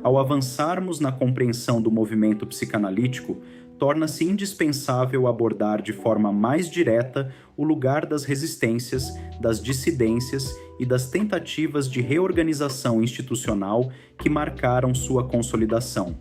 Ao avançarmos na compreensão do movimento psicanalítico, torna-se indispensável abordar de forma mais direta o lugar das resistências, das dissidências e das tentativas de reorganização institucional que marcaram sua consolidação.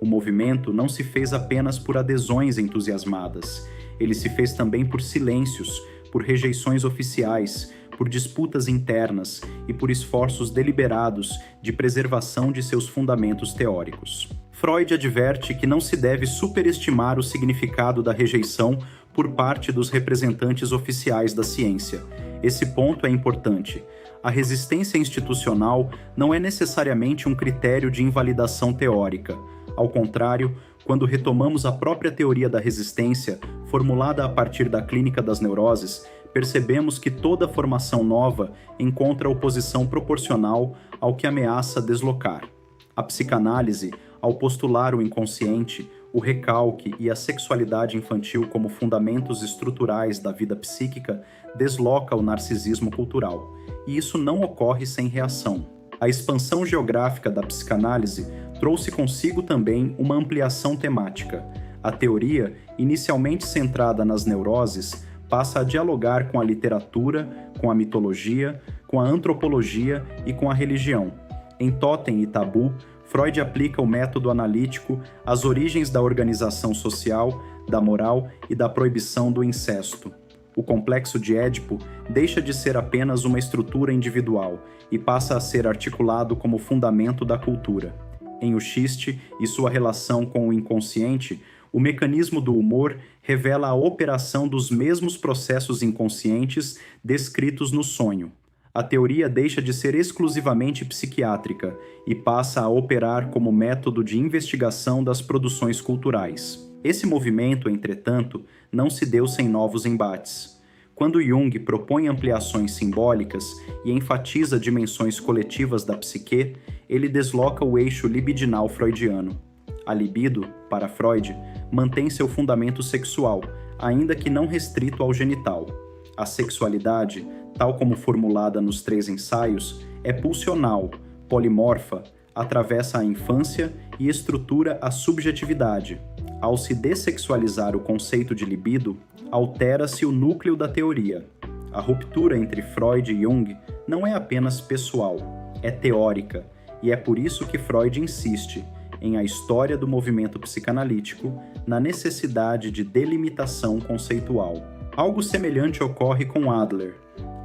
O movimento não se fez apenas por adesões entusiasmadas, ele se fez também por silêncios, por rejeições oficiais, por disputas internas e por esforços deliberados de preservação de seus fundamentos teóricos. Freud adverte que não se deve superestimar o significado da rejeição por parte dos representantes oficiais da ciência. Esse ponto é importante. A resistência institucional não é necessariamente um critério de invalidação teórica. Ao contrário, quando retomamos a própria teoria da resistência, formulada a partir da clínica das neuroses, percebemos que toda formação nova encontra oposição proporcional ao que ameaça deslocar. A psicanálise, ao postular o inconsciente, o recalque e a sexualidade infantil como fundamentos estruturais da vida psíquica, desloca o narcisismo cultural. E isso não ocorre sem reação. A expansão geográfica da psicanálise trouxe consigo também uma ampliação temática. A teoria, inicialmente centrada nas neuroses, passa a dialogar com a literatura, com a mitologia, com a antropologia e com a religião. Em Totem e Tabu, Freud aplica o método analítico às origens da organização social, da moral e da proibição do incesto. O complexo de Édipo deixa de ser apenas uma estrutura individual e passa a ser articulado como fundamento da cultura. Em O Xiste e sua relação com o inconsciente, o mecanismo do humor revela a operação dos mesmos processos inconscientes descritos no sonho. A teoria deixa de ser exclusivamente psiquiátrica e passa a operar como método de investigação das produções culturais. Esse movimento, entretanto, não se deu sem novos embates. Quando Jung propõe ampliações simbólicas e enfatiza dimensões coletivas da psique, ele desloca o eixo libidinal freudiano. A libido, para Freud, mantém seu fundamento sexual, ainda que não restrito ao genital. A sexualidade, tal como formulada nos 3 ensaios, é pulsional, polimorfa, atravessa a infância e estrutura a subjetividade. Ao se dessexualizar o conceito de libido, altera-se o núcleo da teoria. A ruptura entre Freud e Jung não é apenas pessoal, é teórica, e é por isso que Freud insiste em A História do Movimento Psicanalítico, na necessidade de delimitação conceitual. Algo semelhante ocorre com Adler.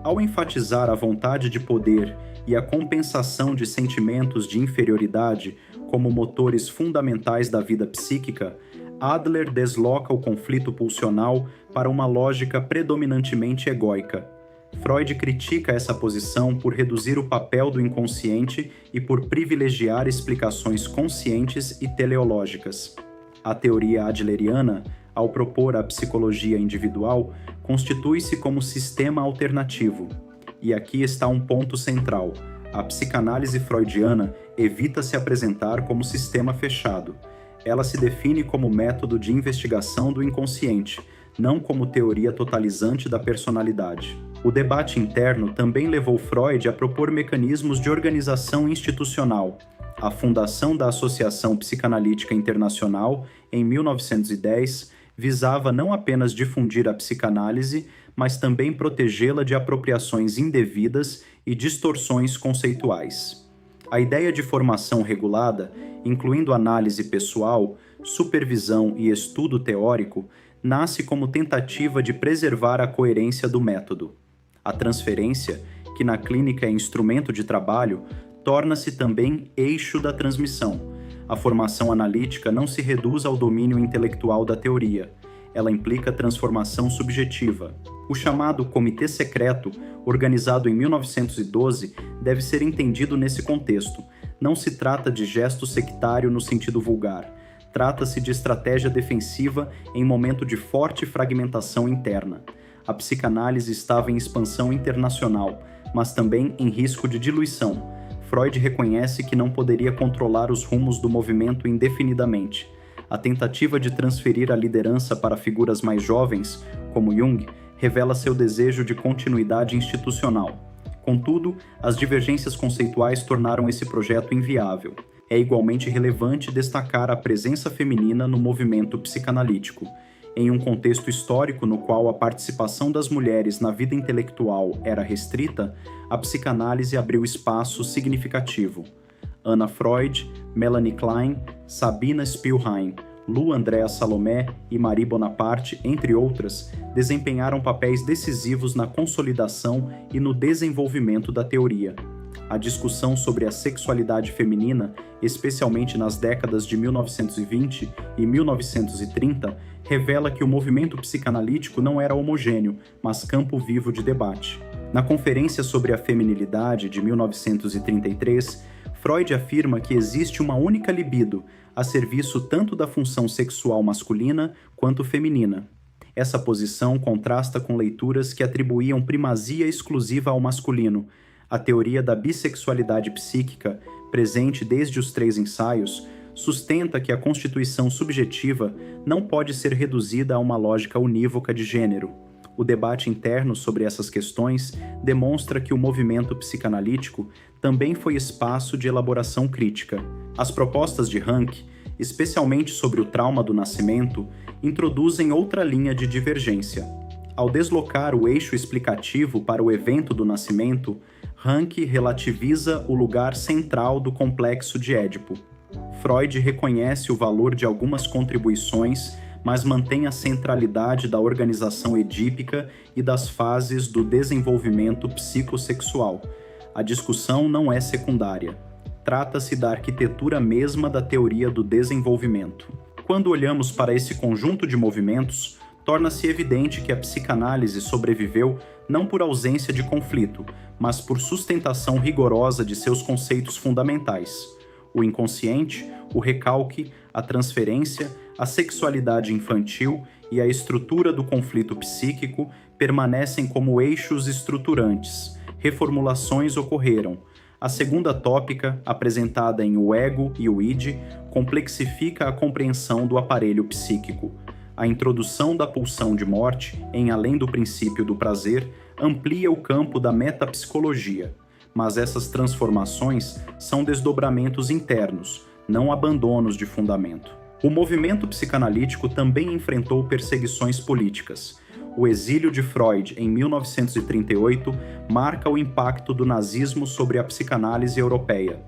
Ao enfatizar a vontade de poder e a compensação de sentimentos de inferioridade como motores fundamentais da vida psíquica, Adler desloca o conflito pulsional para uma lógica predominantemente egóica. Freud critica essa posição por reduzir o papel do inconsciente e por privilegiar explicações conscientes e teleológicas. A teoria adleriana, ao propor a psicologia individual, constitui-se como sistema alternativo. E aqui está um ponto central. A psicanálise freudiana evita se apresentar como sistema fechado. Ela se define como método de investigação do inconsciente, não como teoria totalizante da personalidade. O debate interno também levou Freud a propor mecanismos de organização institucional. A fundação da Associação Psicanalítica Internacional, em 1910, visava não apenas difundir a psicanálise, mas também protegê-la de apropriações indevidas e distorções conceituais. A ideia de formação regulada, incluindo análise pessoal, supervisão e estudo teórico, nasce como tentativa de preservar a coerência do método. A transferência, que na clínica é instrumento de trabalho, torna-se também eixo da transmissão. A formação analítica não se reduz ao domínio intelectual da teoria. Ela implica transformação subjetiva. O chamado Comitê Secreto, organizado em 1912, deve ser entendido nesse contexto. Não se trata de gesto sectário no sentido vulgar. Trata-se de estratégia defensiva em momento de forte fragmentação interna. A psicanálise estava em expansão internacional, mas também em risco de diluição. Freud reconhece que não poderia controlar os rumos do movimento indefinidamente. A tentativa de transferir a liderança para figuras mais jovens, como Jung, revela seu desejo de continuidade institucional. Contudo, as divergências conceituais tornaram esse projeto inviável. É igualmente relevante destacar a presença feminina no movimento psicanalítico. Em um contexto histórico no qual a participação das mulheres na vida intelectual era restrita, a psicanálise abriu espaço significativo. Anna Freud, Melanie Klein, Sabina Spielrein, Lu Andrea Salomé e Marie Bonaparte, entre outras, desempenharam papéis decisivos na consolidação e no desenvolvimento da teoria. A discussão sobre a sexualidade feminina, especialmente nas décadas de 1920 e 1930, revela que o movimento psicanalítico não era homogêneo, mas campo vivo de debate. Na Conferência sobre a Feminilidade de 1933, Freud afirma que existe uma única libido, a serviço tanto da função sexual masculina quanto feminina. Essa posição contrasta com leituras que atribuíam primazia exclusiva ao masculino. A teoria da bissexualidade psíquica, presente desde os 3 ensaios, sustenta que a constituição subjetiva não pode ser reduzida a uma lógica unívoca de gênero. O debate interno sobre essas questões demonstra que o movimento psicanalítico também foi espaço de elaboração crítica. As propostas de Rank, especialmente sobre o trauma do nascimento, introduzem outra linha de divergência. Ao deslocar o eixo explicativo para o evento do nascimento, Rank relativiza o lugar central do complexo de Édipo. Freud reconhece o valor de algumas contribuições, mas mantém a centralidade da organização edípica e das fases do desenvolvimento psicossexual. A discussão não é secundária. Trata-se da arquitetura mesma da teoria do desenvolvimento. Quando olhamos para esse conjunto de movimentos, torna-se evidente que a psicanálise sobreviveu não por ausência de conflito, mas por sustentação rigorosa de seus conceitos fundamentais: o inconsciente, o recalque, a transferência, a sexualidade infantil e a estrutura do conflito psíquico permanecem como eixos estruturantes. Reformulações ocorreram. A segunda tópica, apresentada em O Ego e o Id, complexifica a compreensão do aparelho psíquico. A introdução da pulsão de morte, em além do princípio do prazer, amplia o campo da metapsicologia. Mas essas transformações são desdobramentos internos, não abandonos de fundamento. O movimento psicanalítico também enfrentou perseguições políticas. O exílio de Freud, em 1938, marca o impacto do nazismo sobre a psicanálise europeia.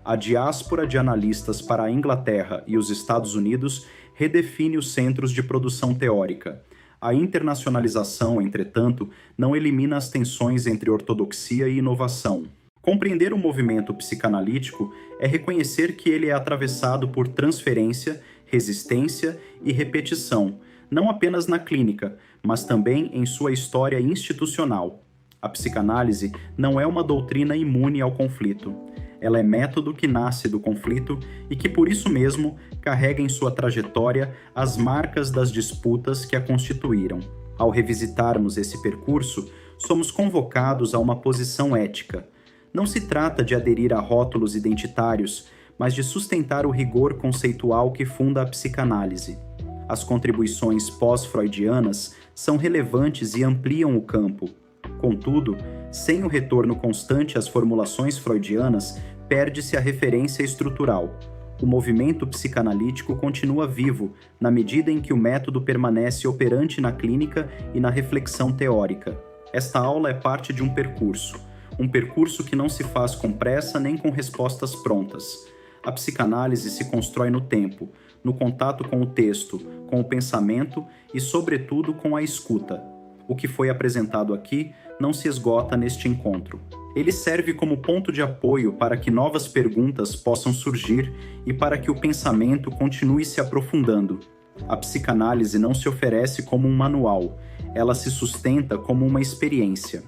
A diáspora de analistas para a Inglaterra e os Estados Unidos redefine os centros de produção teórica. A internacionalização, entretanto, não elimina as tensões entre ortodoxia e inovação. Compreender o movimento psicanalítico é reconhecer que ele é atravessado por transferência, resistência e repetição, não apenas na clínica, mas também em sua história institucional. A psicanálise não é uma doutrina imune ao conflito. Ela é método que nasce do conflito e que, por isso mesmo, carrega em sua trajetória as marcas das disputas que a constituíram. Ao revisitarmos esse percurso, somos convocados a uma posição ética. Não se trata de aderir a rótulos identitários, mas de sustentar o rigor conceitual que funda a psicanálise. As contribuições pós-freudianas são relevantes e ampliam o campo. Contudo, sem o retorno constante às formulações freudianas, perde-se a referência estrutural. O movimento psicanalítico continua vivo, na medida em que o método permanece operante na clínica e na reflexão teórica. Esta aula é parte de um percurso que não se faz com pressa nem com respostas prontas. A psicanálise se constrói no tempo, no contato com o texto, com o pensamento e, sobretudo, com a escuta. O que foi apresentado aqui não se esgota neste encontro. Ele serve como ponto de apoio para que novas perguntas possam surgir e para que o pensamento continue se aprofundando. A psicanálise não se oferece como um manual, ela se sustenta como uma experiência.